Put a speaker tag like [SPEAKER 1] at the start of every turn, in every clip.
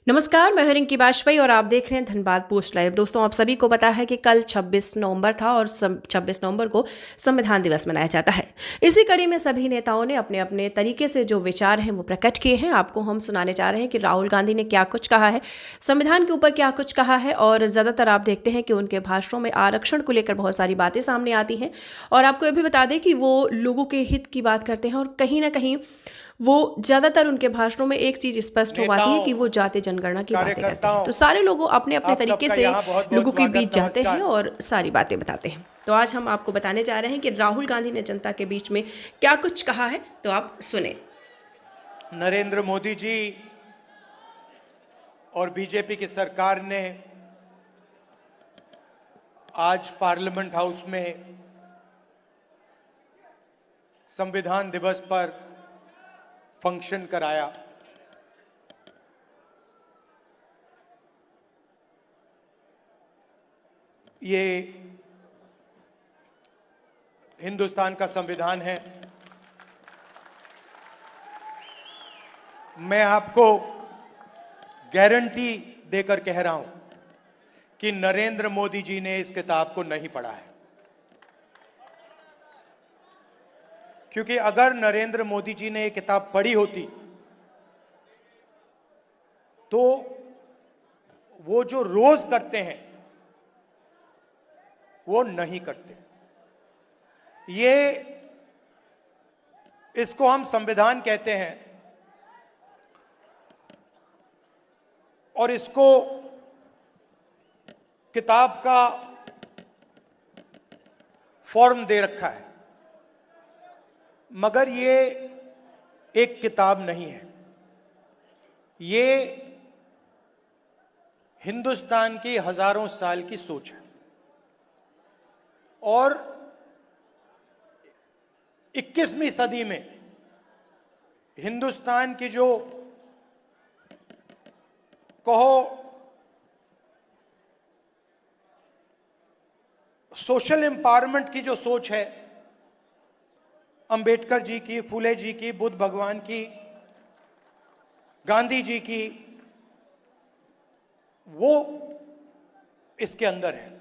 [SPEAKER 1] नमस्कार, मैं हूं रिंकी बाजपेयी और आप देख रहे हैं धनबाद पोस्ट लाइव। दोस्तों, आप सभी को पता है कि कल 26 नवंबर था और 26 नवंबर को संविधान दिवस मनाया जाता है। इसी कड़ी में सभी नेताओं ने अपने अपने तरीके से जो विचार हैं वो प्रकट किए हैं। आपको हम सुनाने जा रहे हैं कि राहुल गांधी ने क्या कुछ कहा है, संविधान के ऊपर क्या कुछ कहा है। और ज़्यादातर आप देखते हैं कि उनके भाषणों में आरक्षण को लेकर बहुत सारी बातें सामने आती हैं। और आपको ये भी बता दें कि वो लोगों के हित की बात करते हैं और कहीं ना कहीं वो ज़्यादातर उनके भाषणों में एक चीज़ स्पष्ट हो पाती है
[SPEAKER 2] नेताओं,
[SPEAKER 1] कि वो जाति जनगणना की बातें करते हैं।
[SPEAKER 2] कार्यकर्ताओं,
[SPEAKER 1] तो सारे लोग अपने अपने
[SPEAKER 2] आप
[SPEAKER 1] तरीके
[SPEAKER 2] सबका
[SPEAKER 1] से
[SPEAKER 2] यहाँ बहुत बहुत
[SPEAKER 1] लोगों के
[SPEAKER 2] स्वागत।
[SPEAKER 1] बीच जाते हैं
[SPEAKER 2] नमस्कार।
[SPEAKER 1] और सारी बातें बताते हैं। तो आज हम आपको बताने जा रहे हैं कि राहुल गांधी ने जनता के बीच में क्या कुछ कहा है, तो आप सुने।
[SPEAKER 2] नरेंद्र मोदी जी और बीजेपी की सरकार ने आज पार्लियामेंट हाउस में संविधान दिवस पर फंक्शन कराया। ये हिंदुस्तान का संविधान है। मैं आपको गारंटी देकर कह रहा हूं कि नरेंद्र मोदी जी ने इस किताब को नहीं पढ़ा है, क्योंकि अगर नरेंद्र मोदी जी ने ये किताब पढ़ी होती तो वो जो रोज करते हैं वो नहीं करते। ये इसको हम संविधान कहते हैं और इसको किताब का फॉर्म दे रखा है, मगर ये एक किताब नहीं है। ये हिंदुस्तान की हजारों साल की सोच है और 21वीं सदी में हिंदुस्तान की जो कहो सोशल एम्पावरमेंट की जो सोच है, अंबेडकर जी की, फूले जी की, बुद्ध भगवान की, गांधी जी की, वो इसके अंदर है।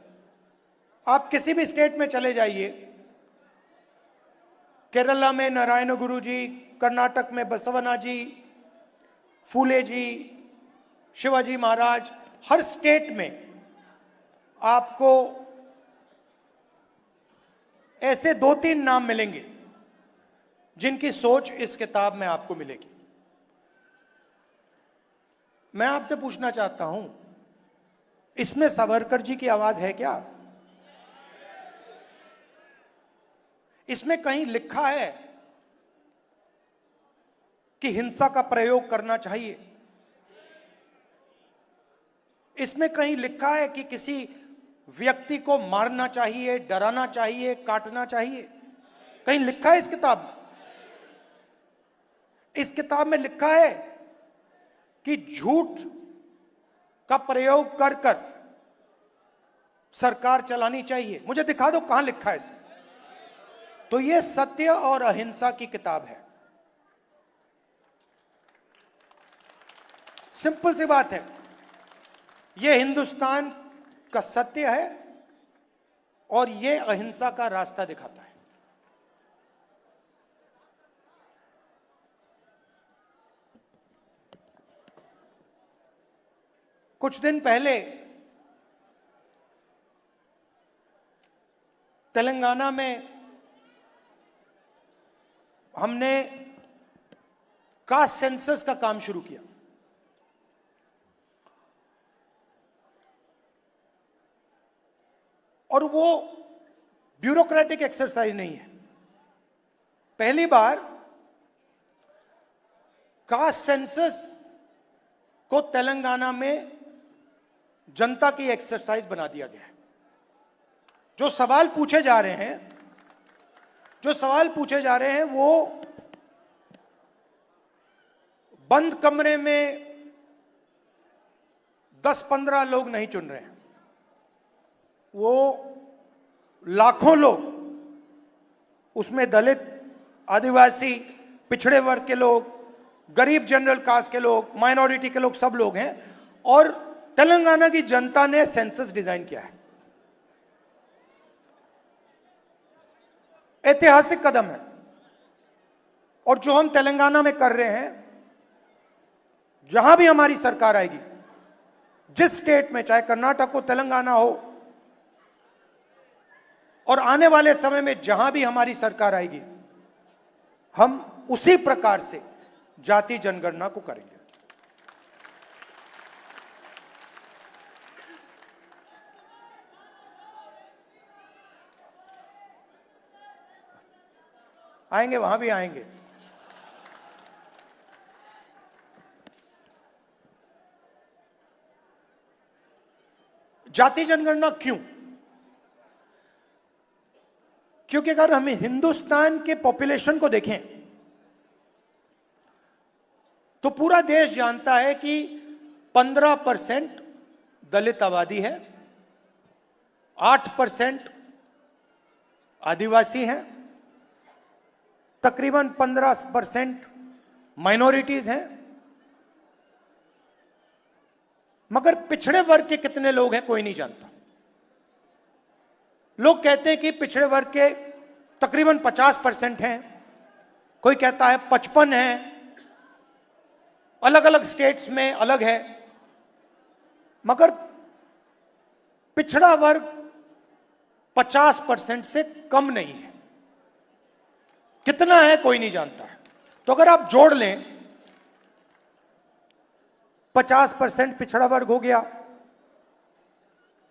[SPEAKER 2] आप किसी भी स्टेट में चले जाइए, केरला में नारायण गुरु जी, कर्नाटक में बसवना जी, फूले जी, शिवाजी महाराज, हर स्टेट में आपको ऐसे 2-3 नाम मिलेंगे जिनकी सोच इस किताब में आपको मिलेगी। मैं आपसे पूछना चाहता हूं, इसमें सावरकर जी की आवाज है क्या? इसमें कहीं लिखा है कि हिंसा का प्रयोग करना चाहिए? इसमें कहीं लिखा है कि किसी व्यक्ति को मारना चाहिए, डराना चाहिए, काटना चाहिए? कहीं लिखा है इस किताब में? इस किताब में लिखा है कि झूठ का प्रयोग कर कर सरकार चलानी चाहिए? मुझे दिखा दो कहां लिखा है इसमें। तो यह सत्य और अहिंसा की किताब है। सिंपल सी बात है, यह हिंदुस्तान का सत्य है और यह अहिंसा का रास्ता दिखाता है। कुछ दिन पहले तेलंगाना में हमने कास्ट सेंसस का काम शुरू किया। और वो ब्यूरोक्रेटिक एक्सरसाइज नहीं है। पहली बार कास्ट सेंसस को तेलंगाना में जनता की एक्सरसाइज बना दिया गया है। जो सवाल पूछे जा रहे हैं वो बंद कमरे में 10-15 लोग नहीं चुन रहे हैं, वो लाखों लोग, उसमें दलित, आदिवासी, पिछड़े वर्ग के लोग, गरीब जनरल कास्ट के लोग, माइनॉरिटी के लोग, सब लोग हैं। और तेलंगाना की जनता ने सेंसस डिजाइन किया है। ऐतिहासिक कदम है। और जो हम तेलंगाना में कर रहे हैं, जहां भी हमारी सरकार आएगी, जिस स्टेट में, चाहे कर्नाटक हो, तेलंगाना हो, और आने वाले समय में जहां भी हमारी सरकार आएगी, हम उसी प्रकार से जाति जनगणना को करेंगे। आएंगे, वहां भी आएंगे। जाति जनगणना क्यों? क्योंकि अगर हम हिंदुस्तान के पॉपुलेशन को देखें तो पूरा देश जानता है कि 15% दलित आबादी है, 8% आदिवासी हैं, तकरीबन 15% माइनॉरिटीज हैं। मगर पिछड़े वर्ग के कितने लोग हैं कोई नहीं जानता। लोग कहते हैं कि पिछड़े वर्ग के तकरीबन 50% हैं, कोई कहता है 55 हैं, अलग अलग स्टेट्स में अलग है। मगर पिछड़ा वर्ग 50% से कम नहीं है। कितना है कोई नहीं जानता है। तो अगर आप जोड़ लें, 50% पिछड़ा वर्ग हो गया,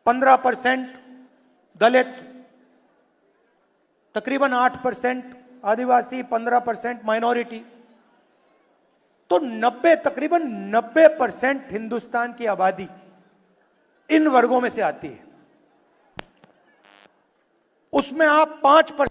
[SPEAKER 2] 15% दलित, तकरीबन 8% आदिवासी, 15% माइनॉरिटी, तो 90, तकरीबन 90% हिंदुस्तान की आबादी इन वर्गों में से आती है। उसमें आप 5%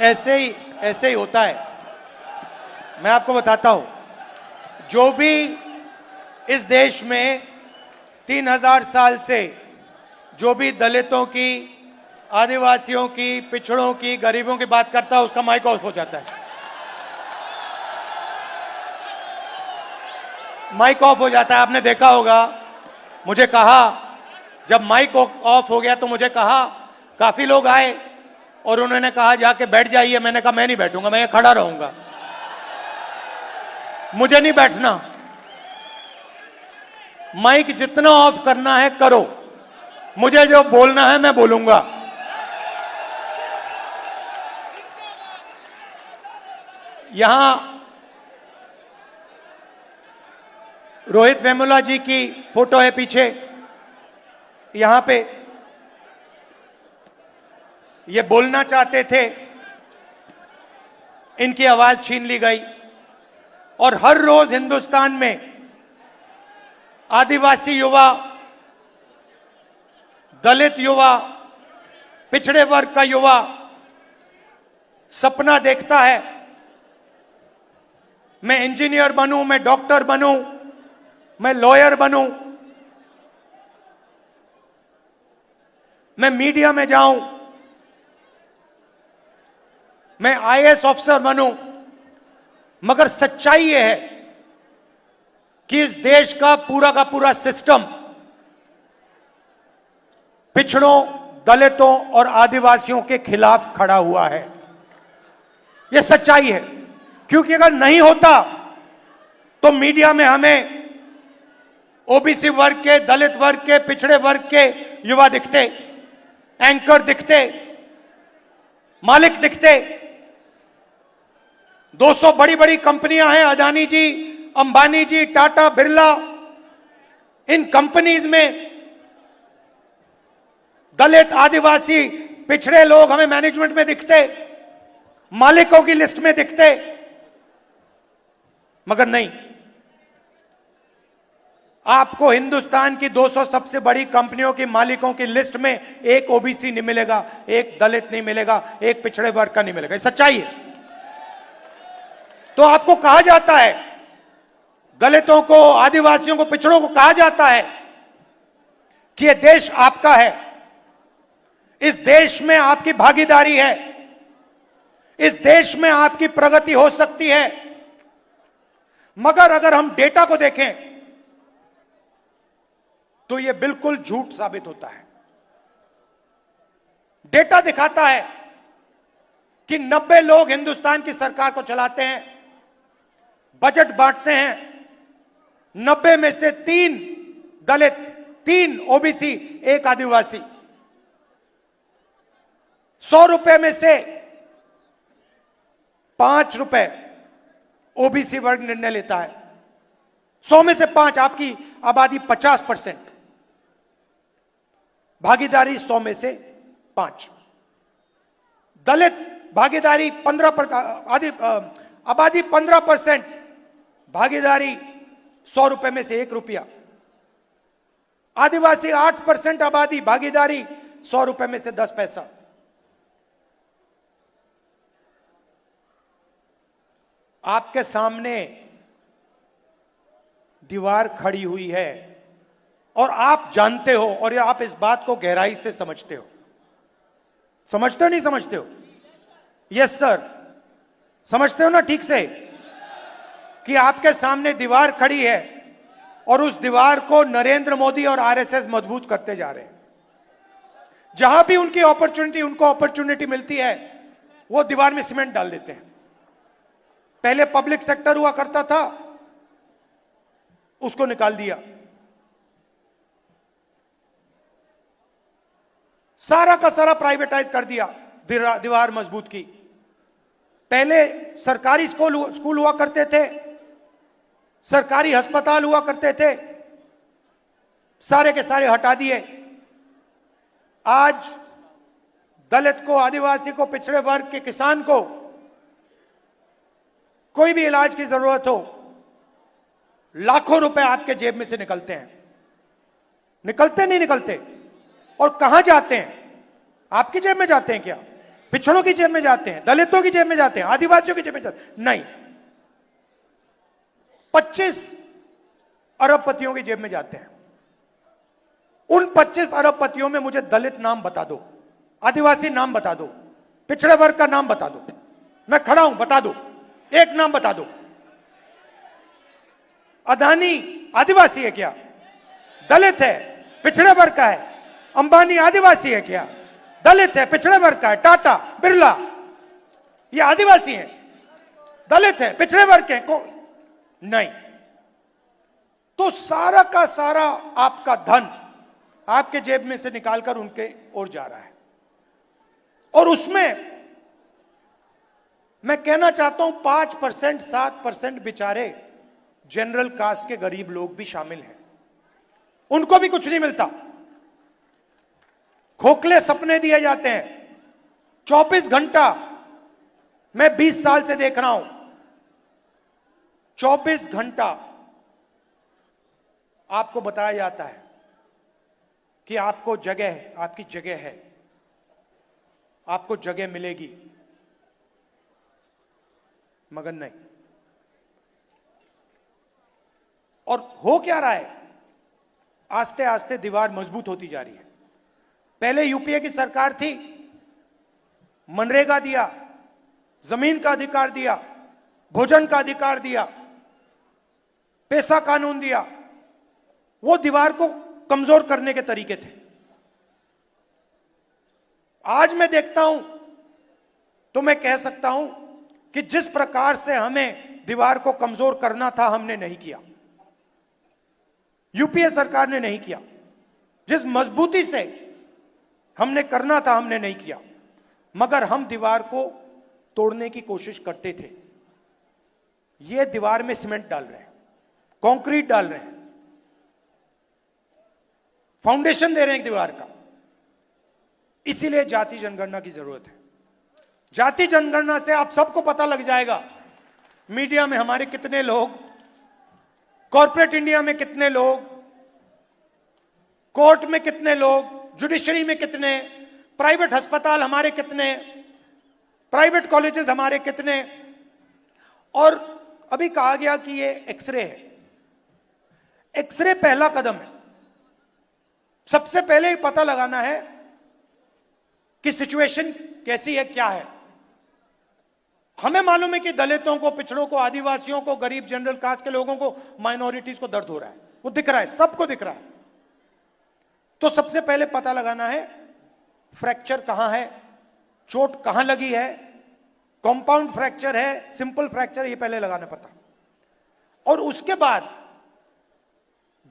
[SPEAKER 2] ऐसे ही होता है। मैं आपको बताता हूं, जो भी इस देश में 3000 साल से जो भी दलितों की, आदिवासियों की, पिछड़ों की, गरीबों की बात करता है, उसका माइक ऑफ हो जाता है। माइक ऑफ हो जाता है। आपने देखा होगा, मुझे कहा, जब माइक ऑफ हो गया तो मुझे कहा, काफी लोग आए और उन्होंने कहा जाके बैठ जाइए। मैंने कहा मैं नहीं बैठूंगा, मैं खड़ा रहूंगा, मुझे नहीं बैठना। माइक जितना ऑफ करना है करो, मुझे जो बोलना है मैं बोलूंगा। यहां रोहित वेमुला जी की फोटो है पीछे, यहां पे ये बोलना चाहते थे, इनकी आवाज छीन ली गई। और हर रोज हिंदुस्तान में आदिवासी युवा, दलित युवा, पिछड़े वर्ग का युवा सपना देखता है, मैं इंजीनियर बनूं, मैं डॉक्टर बनूं, मैं लॉयर बनूं, मैं मीडिया में जाऊं, मैं आईएएस ऑफिसर बनूं। मगर सच्चाई यह है कि इस देश का पूरा सिस्टम पिछड़ों, दलितों और आदिवासियों के खिलाफ खड़ा हुआ है। यह सच्चाई है, क्योंकि अगर नहीं होता तो मीडिया में हमें ओबीसी वर्ग के, दलित वर्ग के, पिछड़े वर्ग के युवा दिखते, एंकर दिखते, मालिक दिखते। 200 बड़ी बड़ी कंपनियां हैं, अदानी जी, अंबानी जी, टाटा, बिरला। इन कंपनीज में दलित, आदिवासी, पिछड़े लोग हमें मैनेजमेंट में दिखते, मालिकों की लिस्ट में दिखते। मगर नहीं, आपको हिंदुस्तान की 200 सबसे बड़ी कंपनियों की मालिकों की लिस्ट में एक ओबीसी नहीं मिलेगा, एक दलित नहीं मिलेगा, एक पिछड़े वर्ग का नहीं मिलेगा। ये सच्चाई है। तो आपको कहा जाता है, दलितों को, आदिवासियों को, पिछड़ों को कहा जाता है कि यह देश आपका है, इस देश में आपकी भागीदारी है, इस देश में आपकी प्रगति हो सकती है। मगर अगर हम डेटा को देखें तो यह बिल्कुल झूठ साबित होता है। डेटा दिखाता है कि 90 लोग हिंदुस्तान की सरकार को चलाते हैं, बजट बांटते हैं। 90 में से 3 दलित, 3 ओबीसी, 1 आदिवासी। 100 रुपए में से 5 रुपए ओबीसी वर्ग निर्णय लेता है। 100 में से 5, आपकी आबादी 50%, भागीदारी 100 में से 5। दलित भागीदारी 15%, आबादी 15%, भागीदारी 100 रुपए में से 1 रुपया। आदिवासी 8% आबादी, भागीदारी 100 रुपए में से 10 पैसा। आपके सामने दीवार खड़ी हुई है और आप जानते हो, और आप इस बात को गहराई से समझते हो। समझते हो नहीं समझते हो? यस सर, समझते हो ना ठीक से कि आपके सामने दीवार खड़ी है और उस दीवार को नरेंद्र मोदी और आरएसएस मजबूत करते जा रहे हैं। जहां भी उनको अपॉर्चुनिटी मिलती है, वो दीवार में सीमेंट डाल देते हैं। पहले पब्लिक सेक्टर हुआ करता था, उसको निकाल दिया। सारा का सारा प्राइवेटाइज कर दिया, दीवार मजबूत की। पहले सरकारी स्कूल हुआ करते थे, सरकारी अस्पताल हुआ करते थे, सारे के सारे हटा दिए। आज दलित को, आदिवासी को, पिछड़े वर्ग के किसान को कोई भी इलाज की जरूरत हो, लाखों रुपए आपके जेब में से निकलते हैं। निकलते नहीं निकलते? और कहां जाते हैं? आपकी जेब में जाते हैं क्या? पिछड़ों की जेब में जाते हैं, दलितों की जेब में जाते हैं, आदिवासियों की जेब में जाते हैं? नहीं, 25 अरबपतियों की जेब में जाते हैं। उन 25 अरबपतियों में मुझे दलित नाम बता दो, आदिवासी नाम बता दो, पिछड़े वर्ग का नाम बता दो। मैं खड़ा हूं, बता दो, एक नाम बता दो। अदानी आदिवासी है क्या? दलित है, पिछड़े वर्ग का है। अंबानी आदिवासी है क्या? दलित है, पिछड़े वर्ग का है। टाटा, बिरला, ये आदिवासी हैं, दलित है, पिछड़े वर्ग के को नहीं। तो सारा का सारा आपका धन आपके जेब में से निकालकर उनके ओर जा रहा है। और उसमें मैं कहना चाहता हूं 5%, 7% बेचारे जनरल कास्ट के गरीब लोग भी शामिल हैं, उनको भी कुछ नहीं मिलता। खोखले सपने दिए जाते हैं। 24 घंटा मैं 20 साल से देख रहा हूं, 24 घंटा आपको बताया जाता है कि आपको जगह है, आपकी जगह है, आपको जगह मिलेगी, मगर नहीं। और हो क्या रहा है? आस्ते आस्ते दीवार मजबूत होती जा रही है। पहले यूपीए की सरकार थी, मनरेगा दिया, जमीन का अधिकार दिया, भोजन का अधिकार दिया, पैसा कानून दिया। वो दीवार को कमजोर करने के तरीके थे। आज मैं देखता हूं तो मैं कह सकता हूं कि जिस प्रकार से हमें दीवार को कमजोर करना था, हमने नहीं किया, यूपीए सरकार ने नहीं किया। जिस मजबूती से हमने करना था, हमने नहीं किया, मगर हम दीवार को तोड़ने की कोशिश करते थे। ये दीवार में सीमेंट डाल रहे हैं, कंक्रीट डाल रहे हैं, फाउंडेशन दे रहे हैं दीवार का। इसीलिए जाति जनगणना की जरूरत है। जाति जनगणना से आप सबको पता लग जाएगा, मीडिया में हमारे कितने लोग, कॉर्पोरेट इंडिया में कितने लोग, कोर्ट में कितने लोग, जुडिशरी में कितने, प्राइवेट अस्पताल हमारे कितने, प्राइवेट कॉलेजेस हमारे कितने। और अभी कहा गया कि ये एक्सरे है। एक्सरे पहला कदम है। सबसे पहले पता लगाना है कि सिचुएशन कैसी है, क्या है। हमें मालूम है कि दलितों को, पिछड़ों को, आदिवासियों को, गरीब जनरल कास्ट के लोगों को, माइनॉरिटीज को दर्द हो रहा है, वो दिख रहा है, सबको दिख रहा है। तो सबसे पहले पता लगाना है फ्रैक्चर कहां है, चोट कहां लगी है, कंपाउंड फ्रैक्चर है, सिंपल फ्रैक्चर, ये पहले लगाना पता। और उसके बाद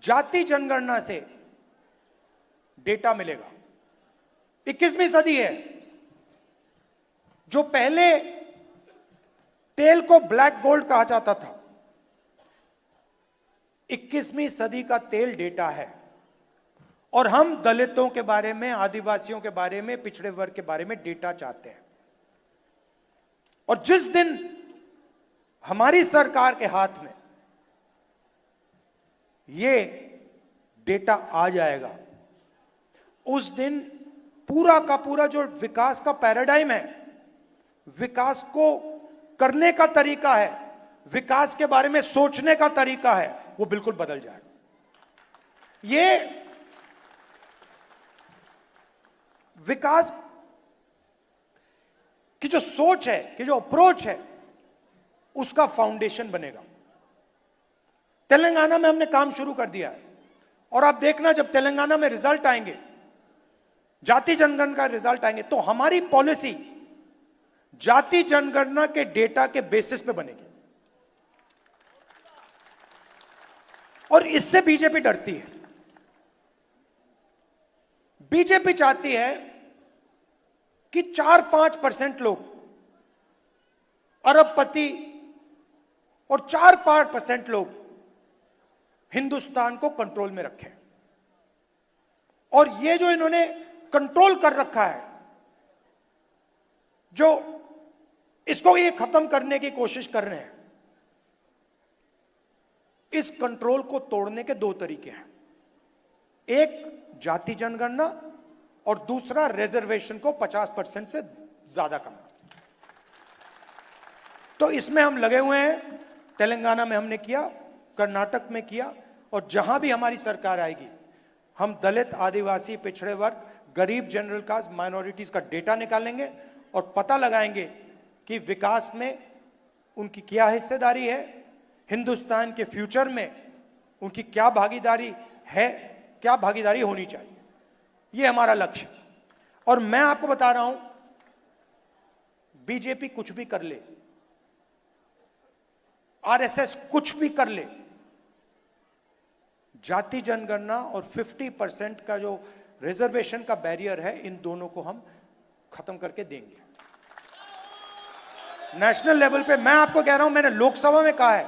[SPEAKER 2] जाति जनगणना से डेटा मिलेगा। 21वीं सदी है। जो पहले तेल को ब्लैक गोल्ड कहा जाता था, 21वीं सदी का तेल डेटा है। और हम दलितों के बारे में, आदिवासियों के बारे में, पिछड़े वर्ग के बारे में डेटा चाहते हैं। और जिस दिन हमारी सरकार के हाथ में ये डेटा आ जाएगा, उस दिन पूरा का पूरा जो विकास का पैराडाइम है, विकास को करने का तरीका है, विकास के बारे में सोचने का तरीका है, वो बिल्कुल बदल जाएगा। ये विकास की जो सोच है, कि जो अप्रोच है, उसका फाउंडेशन बनेगा। तेलंगाना में हमने काम शुरू कर दिया है। और आप देखना, जब तेलंगाना में रिजल्ट आएंगे, जाति जनगणना का रिजल्ट आएंगे, तो हमारी पॉलिसी जाति जनगणना के डेटा के बेसिस पे बनेगी। और इससे बीजेपी डरती है। बीजेपी चाहती है कि 4-5% लोग अरबपति और 4-5% लोग हिंदुस्तान को कंट्रोल में रखें। और ये जो इन्होंने कंट्रोल कर रखा है, जो इसको ये खत्म करने की कोशिश कर रहे हैं, इस कंट्रोल को तोड़ने के 2 तरीके हैं। एक जाति जनगणना और दूसरा रिजर्वेशन को 50% से ज्यादा कमाओ। तो इसमें हम लगे हुए हैं। तेलंगाना में हमने किया, कर्नाटक में किया, और जहां भी हमारी सरकार आएगी हम दलित, आदिवासी, पिछड़े वर्ग, गरीब, जनरल कास्ट, माइनॉरिटीज का डेटा निकालेंगे और पता लगाएंगे कि विकास में उनकी क्या हिस्सेदारी है, हिंदुस्तान के फ्यूचर में उनकी क्या भागीदारी है, क्या भागीदारी होनी चाहिए। यह हमारा लक्ष्य। और मैं आपको बता रहा हूं, बीजेपी कुछ भी कर ले, आरएसएस कुछ भी कर ले, जाति जनगणना और 50% का जो रिजर्वेशन का बैरियर है, इन दोनों को हम खत्म करके देंगे नेशनल लेवल पे। मैं आपको कह रहा हूं, मैंने लोकसभा में कहा है,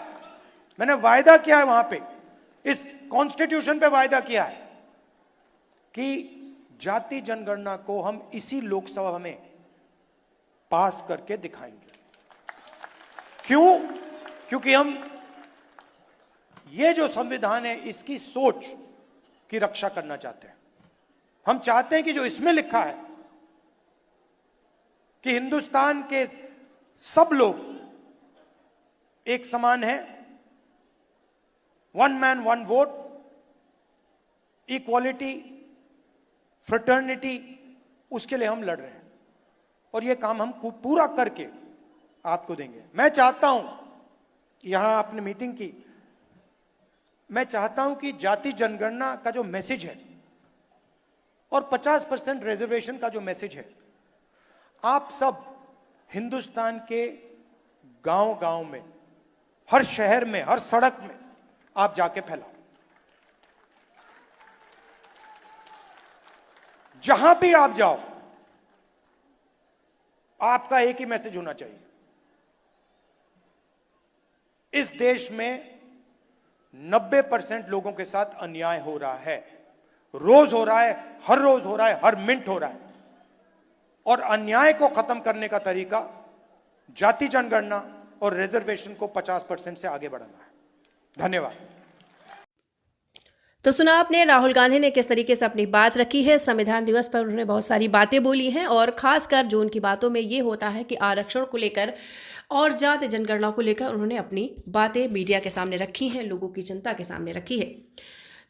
[SPEAKER 2] मैंने वायदा किया है, वहां पे इस कॉन्स्टिट्यूशन पे वायदा किया है कि जाति जनगणना को हम इसी लोकसभा में पास करके दिखाएंगे। क्यों? क्योंकि हम ये जो संविधान है इसकी सोच की रक्षा करना चाहते हैं। हम चाहते हैं कि जो इसमें लिखा है कि हिंदुस्तान के सब लोग एक समान हैं, one man one vote, equality, fraternity, उसके लिए हम लड़ रहे हैं और ये काम हम पूरा करके आपको देंगे। मैं चाहता हूं, यहां आपने मीटिंग की, मैं चाहता हूं कि जाति जनगणना का जो मैसेज है और 50% रिजर्वेशन का जो मैसेज है, आप सब हिंदुस्तान के गांव-गांव में, हर शहर में, हर सड़क में आप जाके फैलाओ। जहां भी आप जाओ, आपका एक ही मैसेज होना चाहिए, इस देश में 90% लोगों के साथ अन्याय हो रहा है, रोज हो रहा है, हर रोज हो रहा है, हर मिनट हो रहा है। और अन्याय को खत्म करने का तरीका जाति जनगणना और रिजर्वेशन को 50% से आगे बढ़ाना है। धन्यवाद।
[SPEAKER 1] तो सुना आपने राहुल गांधी ने किस तरीके से अपनी बात रखी है। संविधान दिवस पर उन्होंने बहुत सारी बातें बोली हैं और खासकर जो उनकी बातों में ये होता है कि आरक्षण को लेकर और जाति जनगणना को लेकर उन्होंने अपनी बातें मीडिया के सामने रखी हैं, लोगों की जनता के सामने रखी है।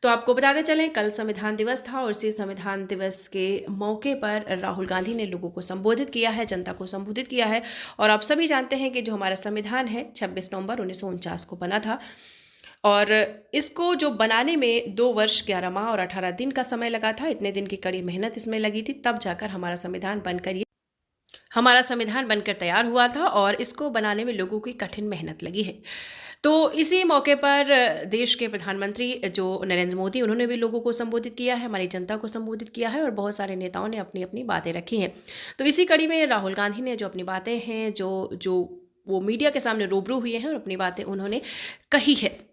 [SPEAKER 1] तो आपको बताते चलें, कल संविधान दिवस था और इसी संविधान दिवस के मौके पर राहुल गांधी ने लोगों को संबोधित किया है, जनता को संबोधित किया है। और आप सभी जानते हैं कि जो हमारा संविधान है 26 नवंबर 1949 को बना था और इसको जो बनाने में 2 वर्ष 11 माह और 18 दिन का समय लगा था। इतने दिन की कड़ी मेहनत इसमें लगी थी, तब जाकर हमारा संविधान बनकर तैयार हुआ था और इसको बनाने में लोगों की कठिन मेहनत लगी है। तो इसी मौके पर देश के प्रधानमंत्री जो नरेंद्र मोदी, उन्होंने भी लोगों को संबोधित किया है, हमारी जनता को संबोधित किया है और बहुत सारे नेताओं ने अपनी अपनी बातें रखी हैं। तो इसी कड़ी में राहुल गांधी ने जो अपनी बातें हैं, जो वो मीडिया के सामने रूबरू हुए हैं और अपनी बातें उन्होंने कही है।